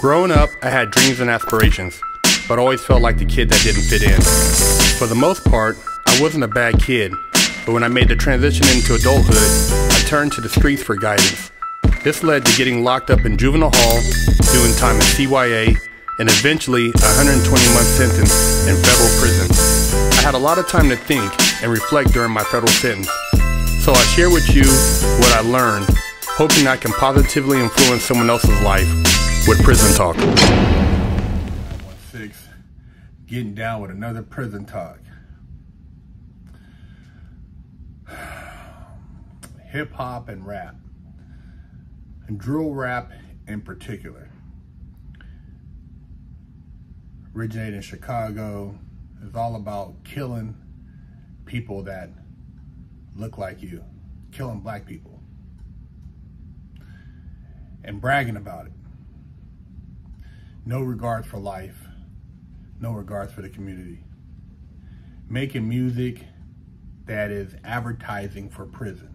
Growing up, I had dreams and aspirations, but always felt like the kid that didn't fit in. For the most part, I wasn't a bad kid, but when I made the transition into adulthood, I turned to the streets for guidance. This led to getting locked up in juvenile hall, doing time in CYA, and eventually a 120-month sentence in federal prison. I had a lot of time to think and reflect during my federal sentence, so I share with you what I learned, hoping I can positively influence someone else's life with Prison Talk. 16, getting down with another Prison Talk. Hip hop and rap, and drill rap in particular. Originated in Chicago, it's all about killing people that look like you, killing black people, and bragging about it. No regards for life, no regards for the community. Making music that is advertising for prison.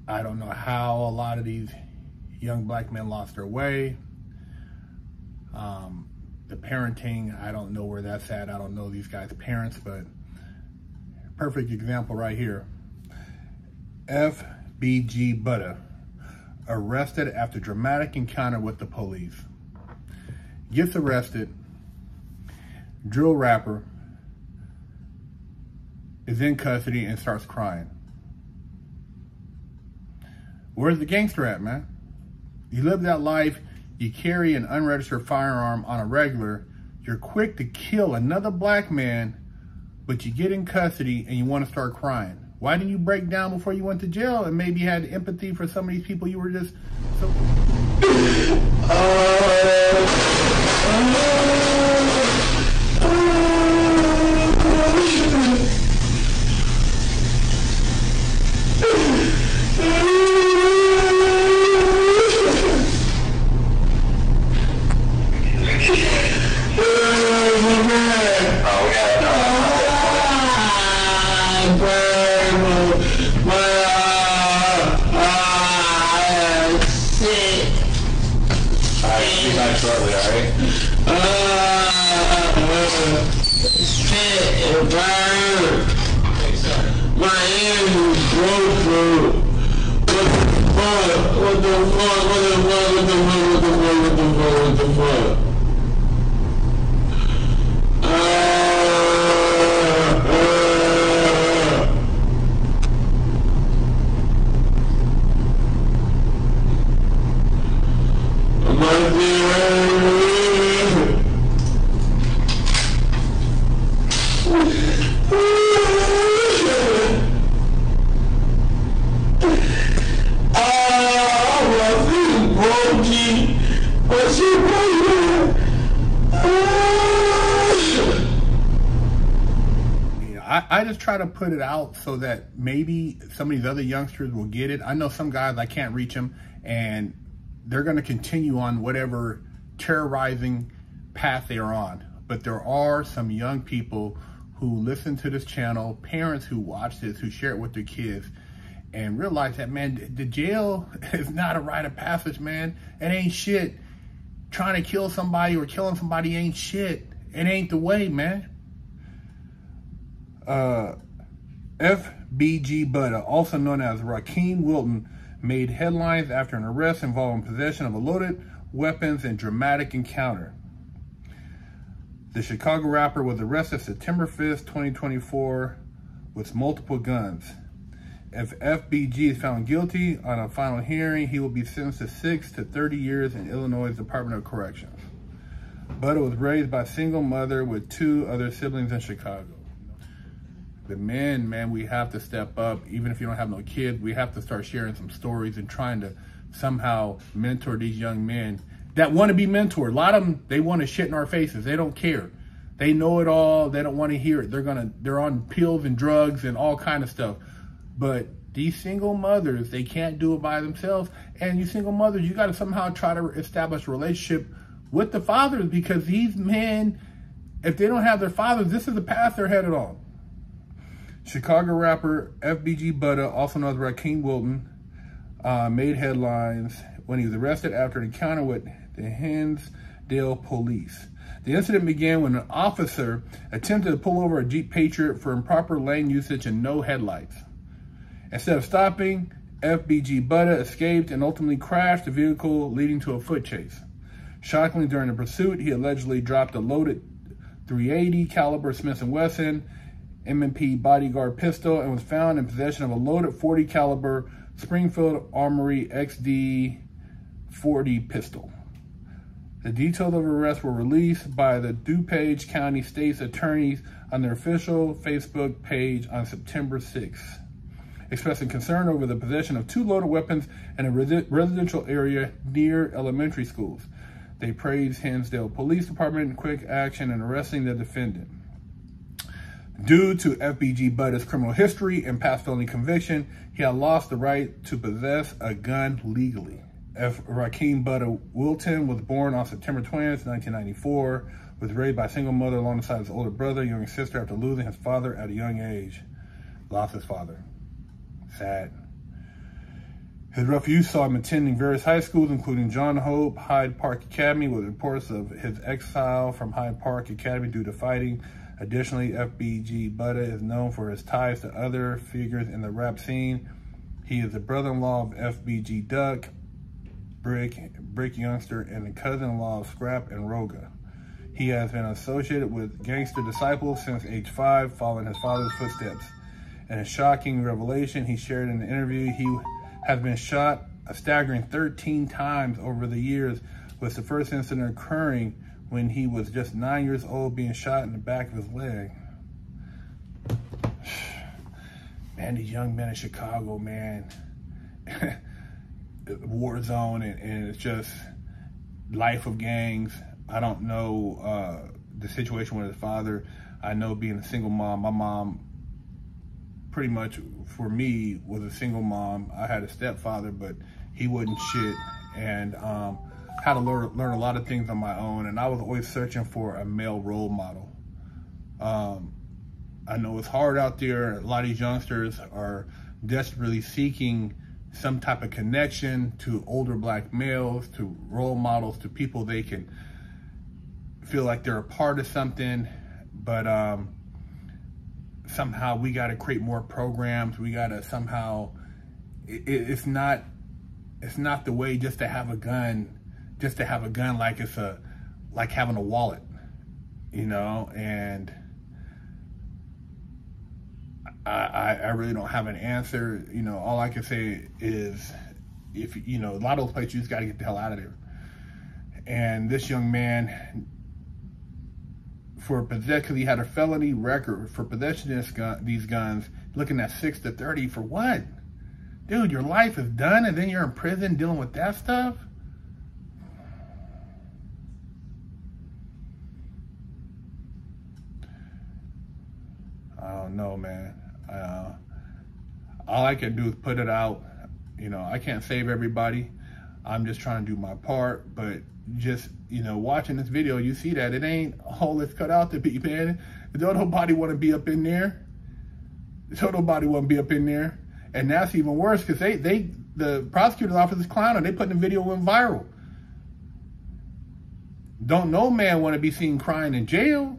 I don't know how a lot of these young black men lost their way. The parenting, I don't know where that's at. I don't know these guys' parents, but perfect example right here. FBG Butta, arrested after dramatic encounter with the police. Gets arrested, drill rapper, is in custody and starts crying. Where's the gangster at, man? You live that life, you carry an unregistered firearm on a regular, you're quick to kill another black man, but you get in custody and you want to start crying. Why didn't you break down before you went to jail and maybe had empathy for some of these people you were just so... Shortly, all right? Shit, it burned. My ears is broken. What the fuck? I just try to put it out so that maybe some of these other youngsters will get it. I know some guys, I can't reach them, and they're going to continue on whatever terrorizing path they are on. But there are some young people who listen to this channel, parents who watch this, who share it with their kids, and realize that, man, the jail is not a rite of passage, man. It ain't shit. Trying to kill somebody or killing somebody ain't shit. It ain't the way, man. FBG Butta, also known as Rakeem Wilton, made headlines after an arrest involving possession of a loaded weapons and dramatic encounter. The Chicago rapper was arrested September 5th, 2024 with multiple guns. If FBG is found guilty on a final hearing, he will be sentenced to 6 to 30 years in Illinois Department of Corrections. Butta was raised by a single mother with 2 other siblings in Chicago. The men, man, we have to step up. Even if you don't have no kids, we have to start sharing some stories and trying to somehow mentor these young men that want to be mentored. A lot of them, they want to shit in our faces. They don't care. They know it all. They don't want to hear it. They're on pills and drugs and all kind of stuff. But these single mothers, they can't do it by themselves. And you single mothers, you got to somehow try to establish a relationship with the fathers, because these men, if they don't have their fathers, this is the path they're headed on. Chicago rapper FBG Butta, also known as Rakeem Wilton, made headlines when he was arrested after an encounter with the Hinsdale police. The incident began when an officer attempted to pull over a Jeep Patriot for improper lane usage and no headlights. Instead of stopping, FBG Butta escaped and ultimately crashed the vehicle, leading to a foot chase. Shockingly, during the pursuit, he allegedly dropped a loaded .380 caliber Smith & Wesson M&P bodyguard pistol and was found in possession of a loaded .40 caliber Springfield Armory XD-40 pistol. The details of the arrest were released by the DuPage County State's attorneys on their official Facebook page on September 6th, expressing concern over the possession of 2 loaded weapons in a residential area near elementary schools. They praised Hinsdale Police Department's quick action in arresting the defendant. Due to FBG Butta's criminal history and past felony conviction, he had lost the right to possess a gun legally. Rakeem Butta Wilton was born on September 20th, 1994, was raised by a single mother alongside his older brother and younger sister after losing his father at a young age. Lost his father. Sad. His rough youth saw him attending various high schools, including John Hope, Hyde Park Academy, with reports of his exile from Hyde Park Academy due to fighting. Additionally, FBG Butta is known for his ties to other figures in the rap scene. He is the brother-in-law of FBG Duck, Brick Youngster, and the cousin-in-law of Scrap and Roga. He has been associated with Gangster Disciples since age 5, following his father's footsteps. In a shocking revelation he shared in an interview, he has been shot a staggering 13 times over the years, with the first incident occurring when he was just 9 years old, being shot in the back of his leg. Man, these young men in Chicago, man. War zone, and it's just life of gangs. I don't know the situation with his father. I know being a single mom, my mom pretty much for me was a single mom. I had a stepfather, but he wasn't shit, and had to learn a lot of things on my own, and I was always searching for a male role model. I know it's hard out there. A lot of these youngsters are desperately seeking some type of connection to older black males, to role models, to people they can feel like they're a part of something. But somehow we got to create more programs. We got to somehow, it's not the way just to have a gun, like it's like having a wallet, you know. And I really don't have an answer. You know, all I can say is, if you know, a lot of those places, you just got to get the hell out of there. And this young man, for possession, because he had a felony record for possession of these guns, looking at 6 to 30 for what? Dude, your life is done, and then you're in prison dealing with that stuff? I don't know, man. All I can do is put it out. You know, I can't save everybody. I'm just trying to do my part. But just, you know, watching this video, you see that it ain't all that's cut out to be, man. Don't nobody want to be up in there. Don't nobody want to be up in there. And that's even worse, because the prosecutor's office is clowning. They putting the video in viral. Don't no man want to be seen crying in jail.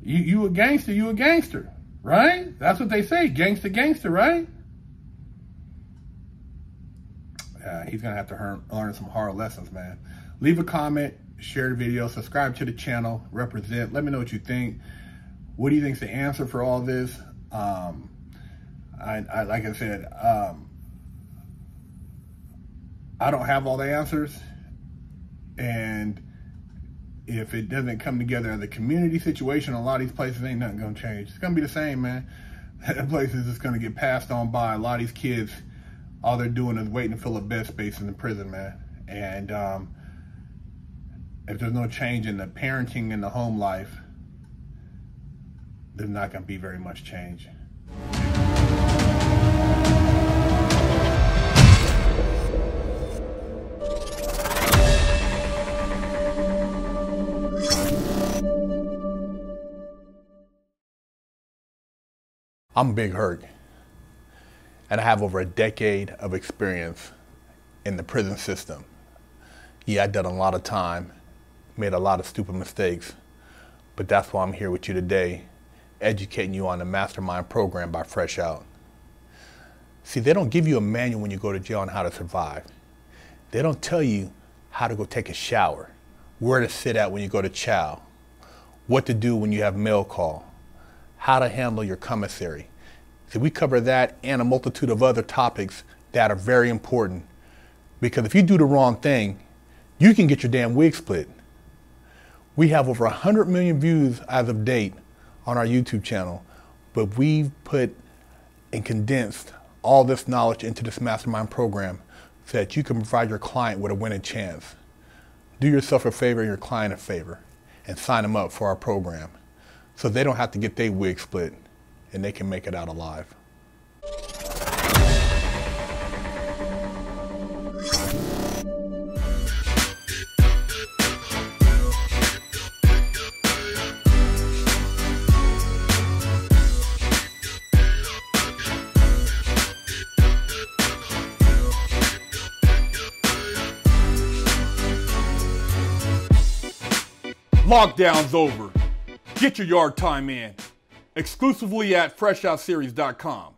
You a gangster, right? That's what they say, gangster, right? He's gonna have to learn some hard lessons, man. Leave a comment, share the video, subscribe to the channel, represent. Let me know what you think. What do you think is the answer for all this? Like I said, I don't have all the answers, and if it doesn't come together as a community situation, a lot of these places ain't nothing gonna change. It's gonna be the same, man. That place is just gonna get passed on by. A lot of these kids, all they're doing is waiting to fill a bed space in the prison, man. And if there's no change in the parenting and the home life, there's not gonna be very much change. I'm Big Herc, and I have over a decade of experience in the prison system. Yeah, I've done a lot of time, made a lot of stupid mistakes, but that's why I'm here with you today, educating you on the Mastermind program by Fresh Out. See, they don't give you a manual when you go to jail on how to survive. They don't tell you how to go take a shower, where to sit at when you go to chow, what to do when you have mail call, how to handle your commissary. See, we cover that and a multitude of other topics that are very important, because if you do the wrong thing, you can get your damn wig split. We have over 100 million views as of date on our YouTube channel, but we've put and condensed all this knowledge into this Mastermind program so that you can provide your client with a winning chance. Do yourself a favor and your client a favor and sign them up for our program so they don't have to get their wig split and they can make it out alive. Lockdown's over. Get your yard time in. Exclusively at FreshOutSeries.com.